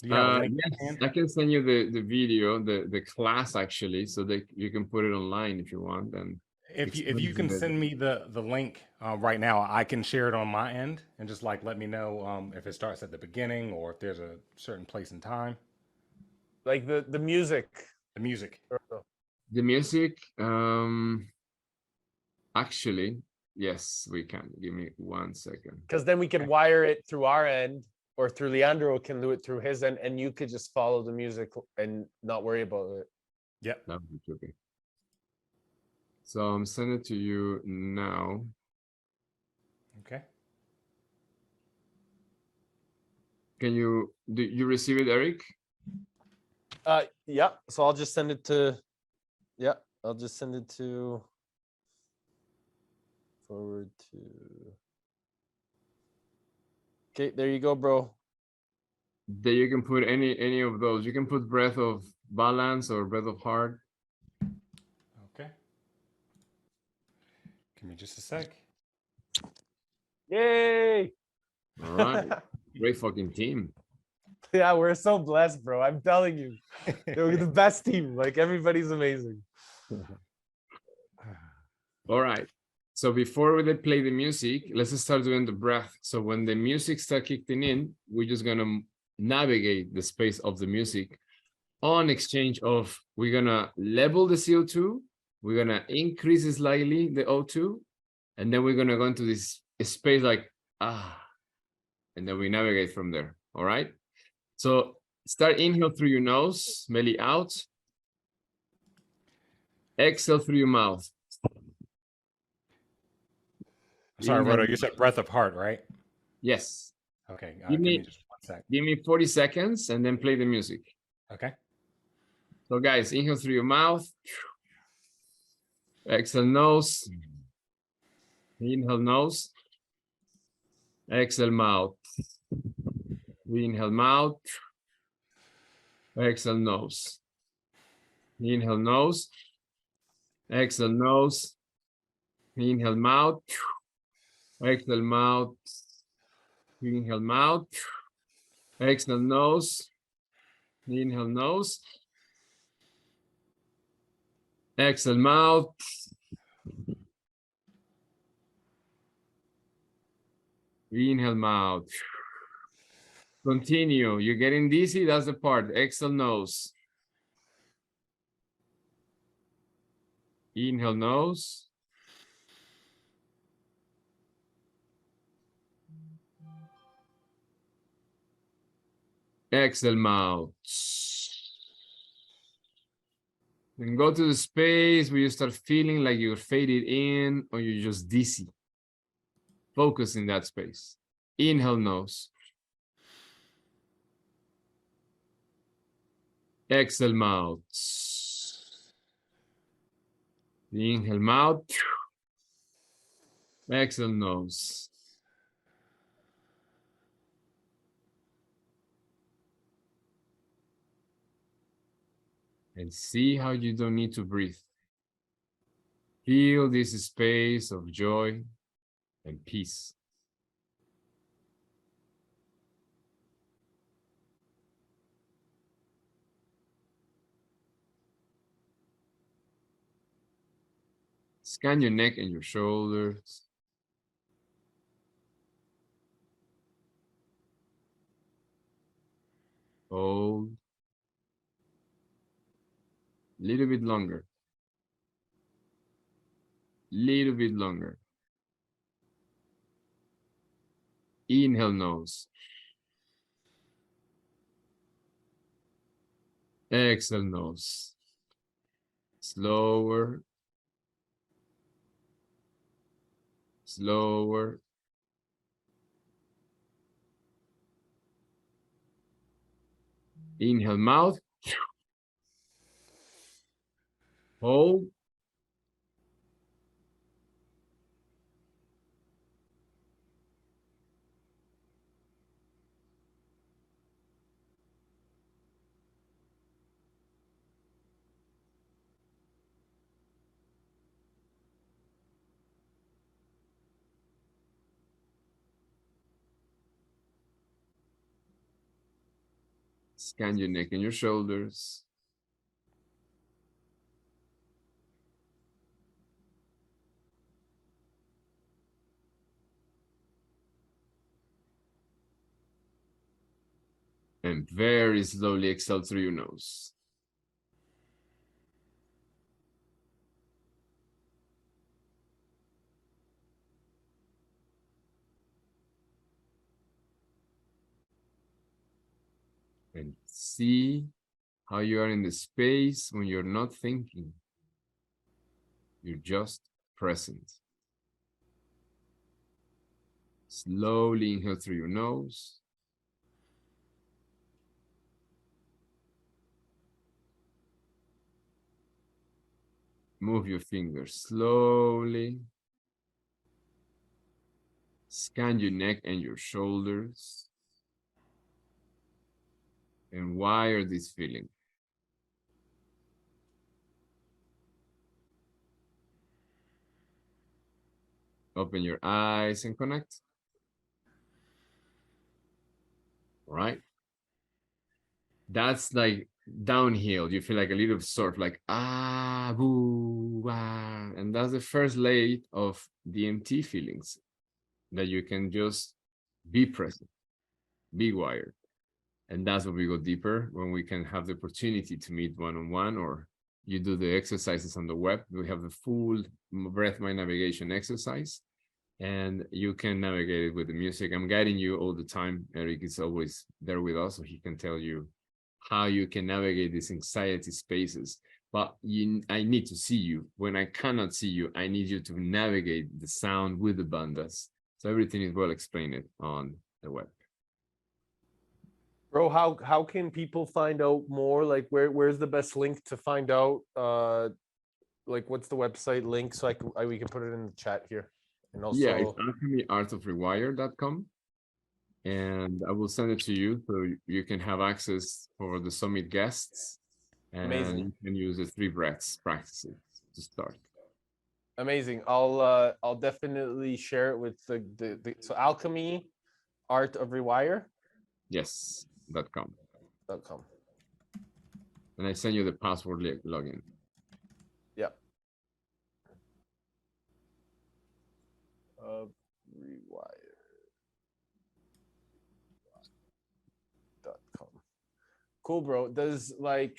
Do you have a link? yes, I can send you the video, the class actually, so that you can put it online if you want. And If you can send me the link right now, I can share it on my end and just like let me know if it starts at the beginning or if there's a certain place and time. Like the music. The music. The music, actually, yes, we can. Give me 1 second. Because then we could wire it through our end, or through Leandro can do it through his end, and you could just follow the music and not worry about it. Yep. That would be tricky. So I'm sending it to you now. Okay. Do you receive it, Eric? Yeah. So I'll just send it to. Yeah, I'll just send it to. Forward to. Okay, there you go, bro. There you can put any of those. You can put breath of balance or breath of heart. Okay. Give me just a sec. Yay! All right. Great fucking team. Yeah, we're so blessed, bro. I'm telling you, we're the best team. Like, everybody's amazing. All right. So before we play the music, let's start doing the breath. So when the music starts kicking in, we're just gonna navigate the space of the music on exchange of, we're gonna level the CO2, we're gonna increase slightly the O2, and then we're gonna go into this space like, and then we navigate from there. All right. So start inhale through your nose, belly out. Exhale through your mouth. Sorry, Rodo, you said breath of heart, right? Yes. Okay. Give Give me me just 1 sec. Give me 40 seconds and then play the music. Okay. So guys, inhale through your mouth. Exhale nose. Inhale nose. Exhale mouth. Inhale mouth. Exhale nose. Inhale nose. Exhale nose. Inhale mouth. Exhale mouth. Inhale mouth. Exhale nose. Inhale nose. Exhale mouth. Inhale mouth. Continue. You're getting dizzy. That's the part. Exhale nose. Inhale nose. Exhale mouth. Then go to the space where you start feeling like you're faded in or you're just dizzy. Focus in that space. Inhale nose. Exhale mouth. Inhale mouth. Exhale nose. And see how you don't need to breathe. Feel this space of joy, and peace. Scan your neck and your shoulders. Hold. Little bit longer. Little bit longer. Inhale, nose. Exhale, nose. Slower. Slower. Inhale, mouth. Hold. Scan your neck and your shoulders. And very slowly exhale through your nose. And see how you are in the space when you're not thinking. You're just present. Slowly inhale through your nose. Move your fingers slowly. Scan your neck and your shoulders. And wire this feeling. Open your eyes and connect. All right. That's like downhill. You feel like a little sort of like ah, boo, ah. And that's the first layer of DMT feelings that you can just be present, be wired. And that's where we go deeper when we can have the opportunity to meet one-on-one, or you do the exercises on the web. We have the full breath mind navigation exercise, and you can navigate it with the music. I'm guiding you all the time. Eric is always there with us, so he can tell you how you can navigate these anxiety spaces. But I need to see you. When I cannot see you, I need you to navigate the sound with the bandhas. So everything is well explained on the web. Bro, how can people find out more? Like where's the best link to find out? Like what's the website link so we can put it in the chat here? And also Yeah, it's alchemyartofrewire.com. And I will send it to you so you can have access for the summit guests. And Amazing. You can use the 3 breaths practices to start. Amazing. I'll definitely share it with the so Alchemy Art of Rewire. Yes, .com. .com. And I send you the password login. Yeah. Rewire.com. Cool, bro. Does like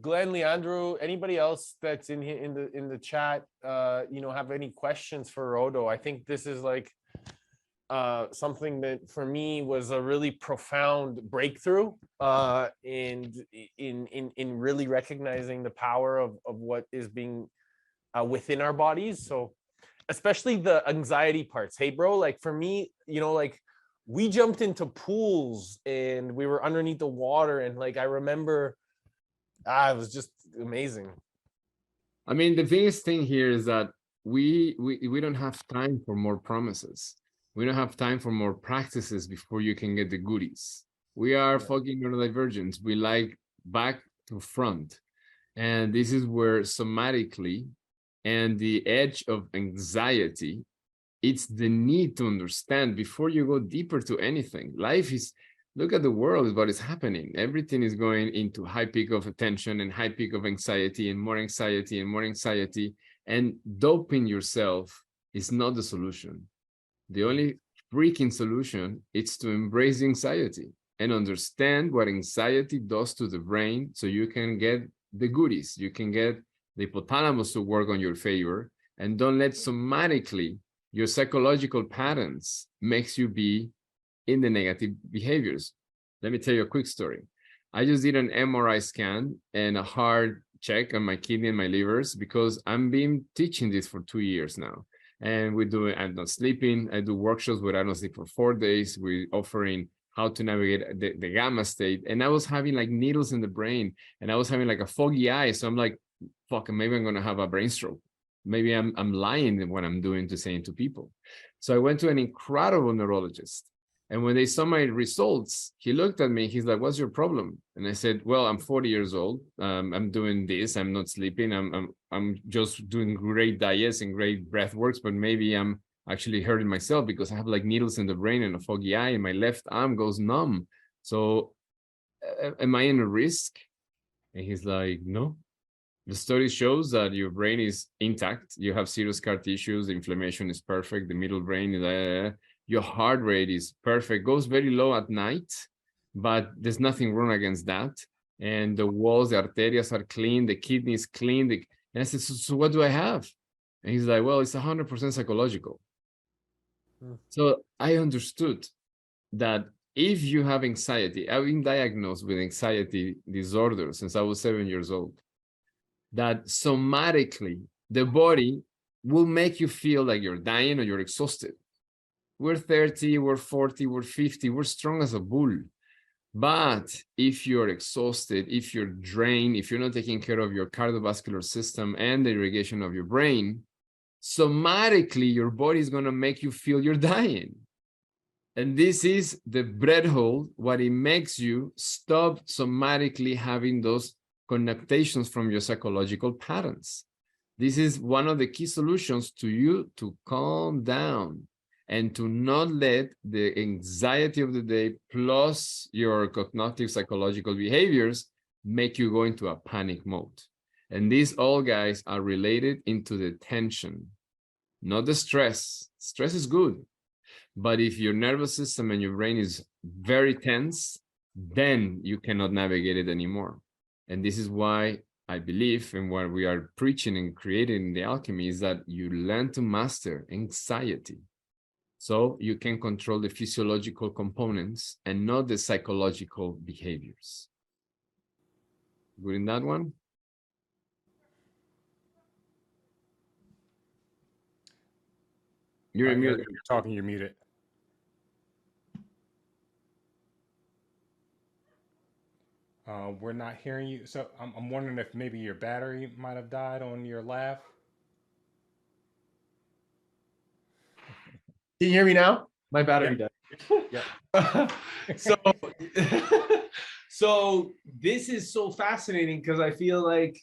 Glenn, Leandro, anybody else that's in here in the chat have any questions for Rodo? I think this is like something that for me was a really profound breakthrough and in really recognizing the power of what is being within our bodies. So especially the anxiety parts. Hey, bro, like for me, like we jumped into pools and we were underneath the water, and like I remember it was just amazing. I mean, the biggest thing here is that we don't have time for more promises. We don't have time for more practices before you can get the goodies. We are fucking neurodivergent. We like back to front. And this is where somatically and the edge of anxiety It's the need to understand before you go deeper to anything. Life is, look at the world, what is happening. Everything is going into high peak of attention and high peak of anxiety and more anxiety and more anxiety. And doping yourself is not the solution. The only freaking solution is to embrace anxiety and understand what anxiety does to the brain so you can get the goodies. You can get the hypothalamus to work on your favor, and don't let somatically your psychological patterns makes you be in the negative behaviors. Let me tell you a quick story. I just did an MRI scan and a hard check on my kidney and my livers because I'm been teaching this for 2 years now. And I'm not sleeping. I do workshops where I don't sleep for 4 days. We're offering how to navigate the gamma state. And I was having like needles in the brain, and I was having like a foggy eye. So I'm like, fuck, maybe I'm gonna have a brain stroke. Maybe I'm lying in what I'm doing to saying to people. So I went to an incredible neurologist. And when they saw my results, he looked at me, he's like, what's your problem? And I said, well, I'm 40 years old. I'm doing this, I'm not sleeping. I'm just doing great diets and great breath works, but maybe I'm actually hurting myself because I have like needles in the brain and a foggy eye and my left arm goes numb. So am I in a risk? And he's like, no. The study shows that your brain is intact. You have zero scar tissues. The inflammation is perfect. The middle brain is your heart rate is perfect. Goes very low at night, but there's nothing wrong against that. And the walls, the arteries are clean. The kidney is clean. And I said, so what do I have? And he's like, well, it's 100% psychological. So I understood that if you have anxiety, I've been diagnosed with anxiety disorder since I was 7 years old. That somatically, the body will make you feel like you're dying or you're exhausted. We're 30, we're 40, we're 50, we're strong as a bull. But if you're exhausted, if you're drained, if you're not taking care of your cardiovascular system and the irrigation of your brain, somatically, your body is going to make you feel you're dying. And this is the bread hole, what it makes you stop somatically having those connotations from your psychological patterns. This is one of the key solutions to you to calm down and to not let the anxiety of the day plus your cognitive psychological behaviors make you go into a panic mode. And these all, guys, are related into the tension, not the stress. Stress is good. But if your nervous system and your brain is very tense, then you cannot navigate it anymore. And this is why I believe, and what we are preaching and creating in the alchemy, is that you learn to master anxiety so you can control the physiological components and not the psychological behaviors. Good in that one? You're muted. You're talking, you're muted. We're not hearing you. So I'm wondering if maybe your battery might have died on your laugh. Can you hear me now? My battery died. Yeah. So this is so fascinating because I feel like,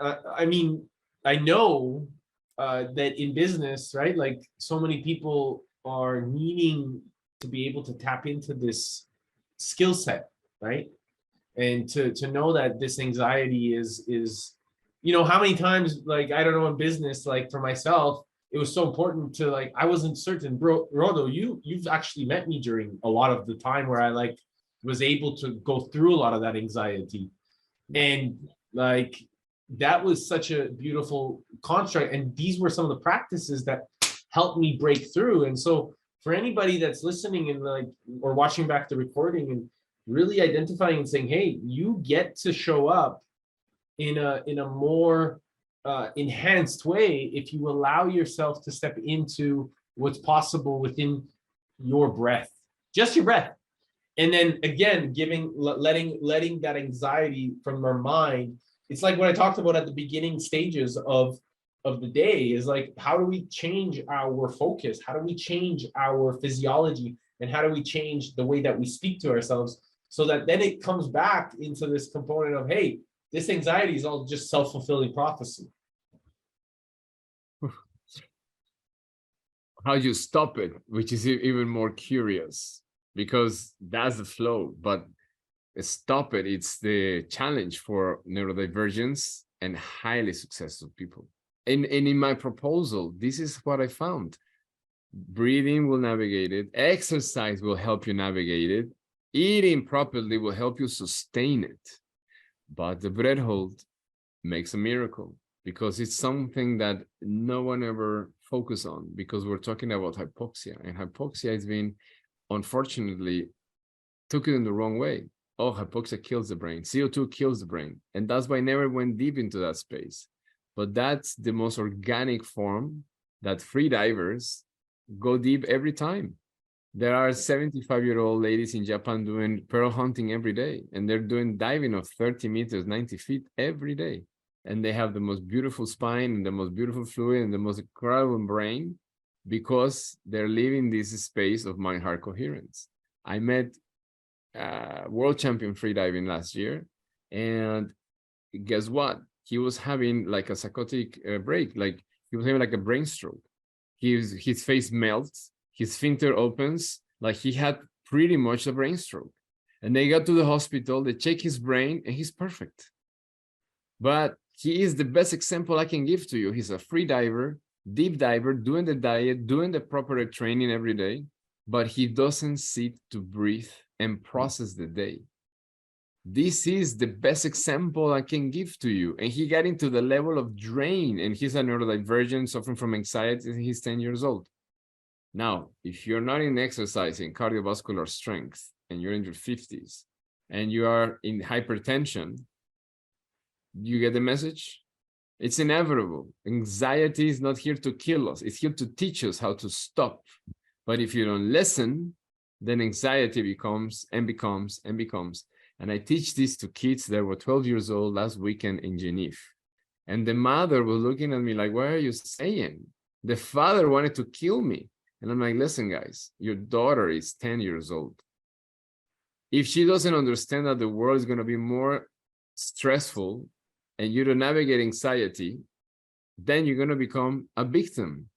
I mean, I know that in business, right? Like so many people are needing to be able to tap into this skill set, right? And to know that this anxiety is, you know, how many times, like, I don't know, in business, like for myself, it was so important to, like, I wasn't certain, bro, Rodo, you've actually met me during a lot of the time where I like was able to go through a lot of that anxiety. And like, that was such a beautiful construct. And these were some of the practices that helped me break through. And so for anybody that's listening and like, or watching back the recording and really identifying and saying, hey, you get to show up in a more enhanced way if you allow yourself to step into what's possible within your breath, just your breath. And then again, letting that anxiety from our mind. It's like what I talked about at the beginning stages of the day is like, how do we change our focus? How do we change our physiology? And how do we change the way that we speak to ourselves so that then it comes back into this component of, hey, this anxiety is all just self-fulfilling prophecy. how you stop it, which is even more curious, because that's the flow. But stop it, it's the challenge for neurodivergence and highly successful people. And in my proposal, this is what I found. Breathing will navigate it. Exercise will help you navigate it. Eating properly will help you sustain it. But the breath hold makes a miracle, because it's something that no one ever focus on, because we're talking about hypoxia, and hypoxia has been, unfortunately, took it in the wrong way. Oh, hypoxia kills the brain. CO2 kills the brain. And that's why I never went deep into that space. But that's the most organic form that free divers go deep every time. There are 75-year-old ladies in Japan doing pearl hunting every day, and they're doing diving of 30 meters, 90 feet every day. And they have the most beautiful spine and the most beautiful fluid and the most incredible brain, because they're living this space of mind-heart coherence. I met world champion freediving last year, and guess what? He was having like a psychotic break, like he was having like a brain stroke. His face melts, his sphincter opens, like he had pretty much a brain stroke. And they got to the hospital, they check his brain, and he's perfect. But he is the best example I can give to you. He's a free diver, deep diver, doing the diet, doing the proper training every day, but he doesn't sit to breathe and process the day. This is the best example I can give to you. And he got into the level of drain, and he's a neurodivergent suffering from anxiety, and he's 10 years old. Now, if you're not in exercising cardiovascular strength and you're in your 50s and you are in hypertension, you get the message? It's inevitable. Anxiety is not here to kill us. It's here to teach us how to stop. But if you don't listen, then anxiety becomes and becomes and becomes. And I teach this to kids that were 12 years old last weekend in Geneva. And the mother was looking at me like, what are you saying? The father wanted to kill me. And I'm like, listen, guys, your daughter is 10 years old. If she doesn't understand that the world is going to be more stressful and you don't navigate anxiety, then you're going to become a victim.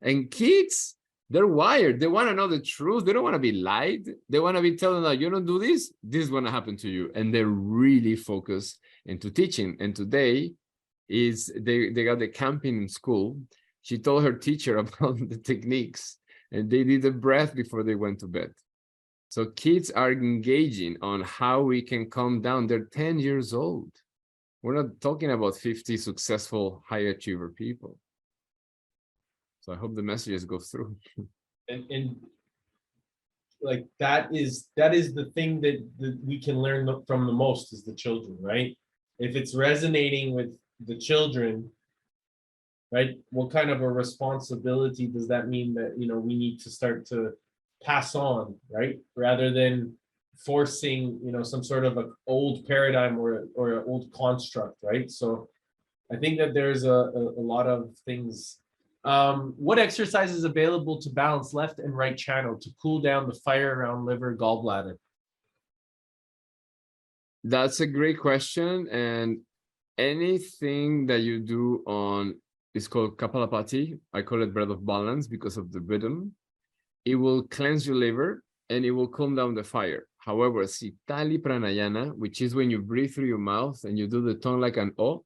And kids, they're wired. They want to know the truth. They don't want to be lied. They want to be telling them, you don't do this, this is going to happen to you. And they're really focused into teaching. And today is they got the camping in school. She told her teacher about the techniques, and they did the breath before they went to bed. So kids are engaging on how we can calm down. They're 10 years old. We're not talking about 50 successful high achiever people. So I hope the messages go through. And like that is the thing that we can learn from the most is the children, right? If it's resonating with the children, right, what kind of a responsibility does that mean that, you know, we need to start to pass on, right, rather than forcing, you know, some sort of an old paradigm or an old construct, right? So I think that there's a lot of things. What exercise is available to balance left and right channel to cool down the fire around liver, gallbladder? That's a great question. And anything that you do on, it's called Kapalabhati. I call it breath of balance because of the rhythm. It will cleanse your liver and it will calm down the fire. However, Sitali Pranayana, which is when you breathe through your mouth and you do the tongue like an O,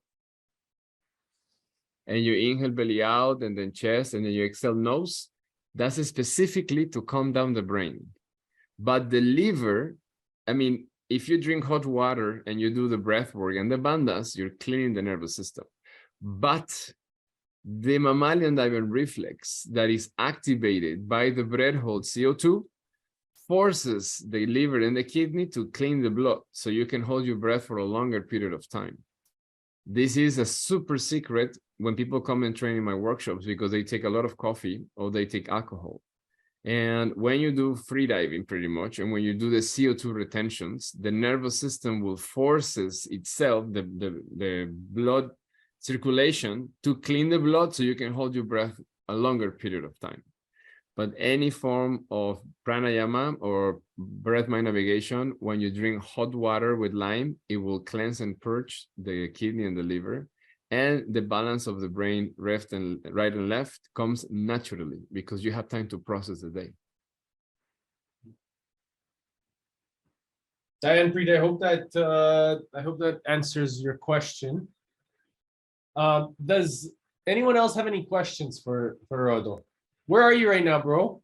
and you inhale belly out and then chest, and then you exhale nose, that's specifically to calm down the brain. But the liver, I mean, if you drink hot water and you do the breath work and the bandhas, you're cleaning the nervous system. But the mammalian diving reflex that is activated by the breath hold CO2 forces the liver and the kidney to clean the blood so you can hold your breath for a longer period of time. This is a super secret when people come and train in my workshops because they take a lot of coffee or they take alcohol. And when you do free diving pretty much, and when you do the CO2 retentions, the nervous system will forces itself, the blood circulation to clean the blood so you can hold your breath a longer period of time. But any form of pranayama or breath mind navigation, when you drink hot water with lime, it will cleanse and purge the kidney and the liver. And the balance of the brain, right and left, comes naturally because you have time to process the day. Diane Preet, I hope that answers your question. Does anyone else have any questions for Rodo? Where are you right now, bro?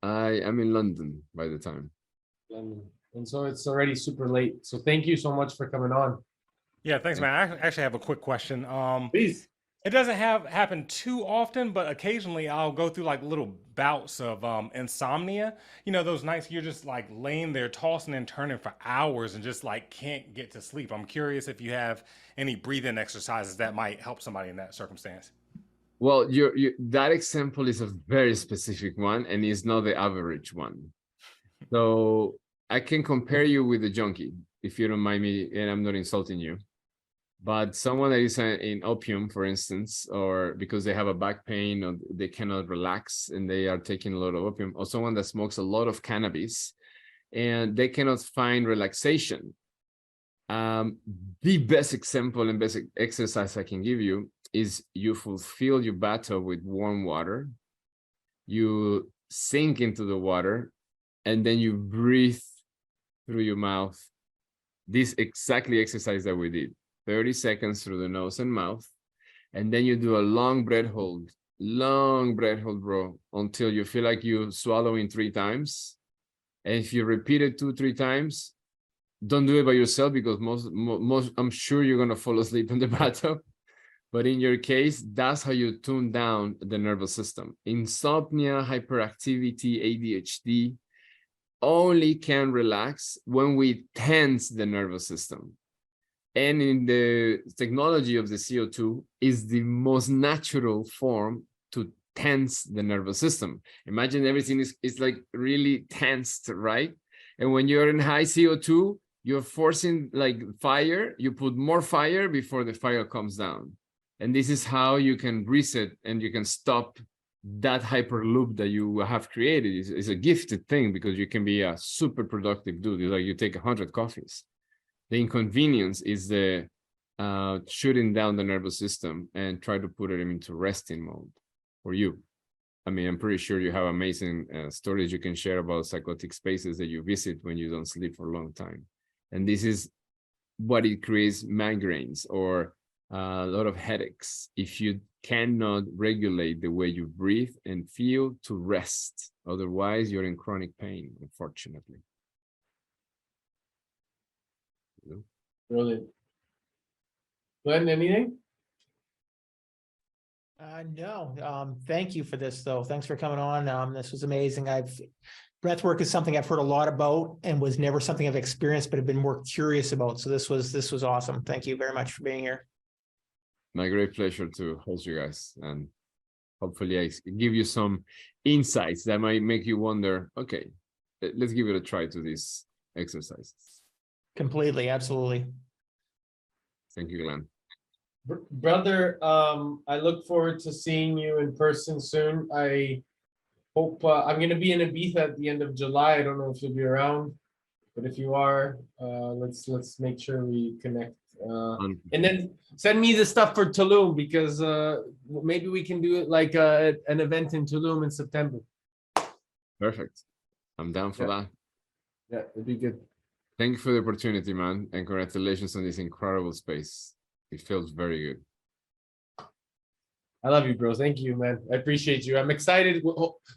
I am in London by the time. And so it's already super late. So thank you so much for coming on. Yeah, thanks, man. I actually have a quick question. Please. It doesn't happen too often, but occasionally I'll go through like little bouts of insomnia. You know, those nights you're just like laying there tossing and turning for hours and just like can't get to sleep. I'm curious if you have any breathing exercises that might help somebody in that circumstance. Well, that example is a very specific one and is not the average one. So I can compare you with a junkie, if you don't mind me, and I'm not insulting you. But someone that is in opium, for instance, or because they have a back pain or they cannot relax and they are taking a lot of opium, or someone that smokes a lot of cannabis and they cannot find relaxation. The best example and basic exercise I can give you is you fulfill your bathtub with warm water, you sink into the water, and then you breathe through your mouth. This exactly exercise that we did. 30 seconds through the nose and mouth, and then you do a long breath hold, bro, until you feel like you're swallowing 3 times. And if you repeat it 2-3 times, don't do it by yourself because most I'm sure you're gonna fall asleep in the bathtub. But in your case, that's how you tune down the nervous system. Insomnia, hyperactivity, ADHD only can relax when we tense the nervous system. And in the technology of the CO2 is the most natural form to tense the nervous system. Imagine everything is like really tensed, right? And when you're in high CO2, you're forcing like fire, you put more fire before the fire comes down. And this is how you can reset and you can stop that hyperloop that you have created. It's a gifted thing because you can be a super productive dude. It's like you take 100 coffees. The inconvenience is the shutting down the nervous system and try to put it into resting mode for you. I mean, I'm pretty sure you have amazing stories you can share about psychotic spaces that you visit when you don't sleep for a long time. And this is what it creates migraines or a lot of headaches if you cannot regulate the way you breathe and feel to rest. Otherwise, you're in chronic pain, unfortunately. Brilliant. Glenn, anything? No. Thank you for this, though. Thanks for coming on. This was amazing. Breath work is something I've heard a lot about and was never something I've experienced, but have been more curious about. So this was awesome. Thank you very much for being here. My great pleasure to host you guys, and hopefully I give you some insights that might make you wonder, okay, let's give it a try to these exercises. Completely. Absolutely. Thank you, Glenn. Brother, I look forward to seeing you in person soon. I hope I'm going to be in Ibiza at the end of July. I don't know if you'll be around, but if you are, let's make sure we connect. And then send me the stuff for Tulum because maybe we can do it like an event in Tulum in September. Perfect. I'm down for that. Yeah, it'd be good. Thank you for the opportunity, man, and congratulations on this incredible space. It feels very good. I love you, bro. Thank you, man. I appreciate you. I'm excited.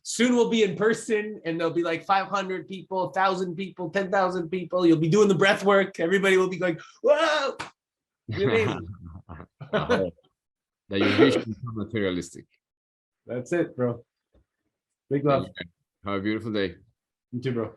Soon we'll be in person and there'll be like 500 people, 1,000 people, 10,000 people. You'll be doing the breath work. Everybody will be going, whoa. That your vision is materialistic. That's it, bro. Big love. Have a beautiful day. You too, bro.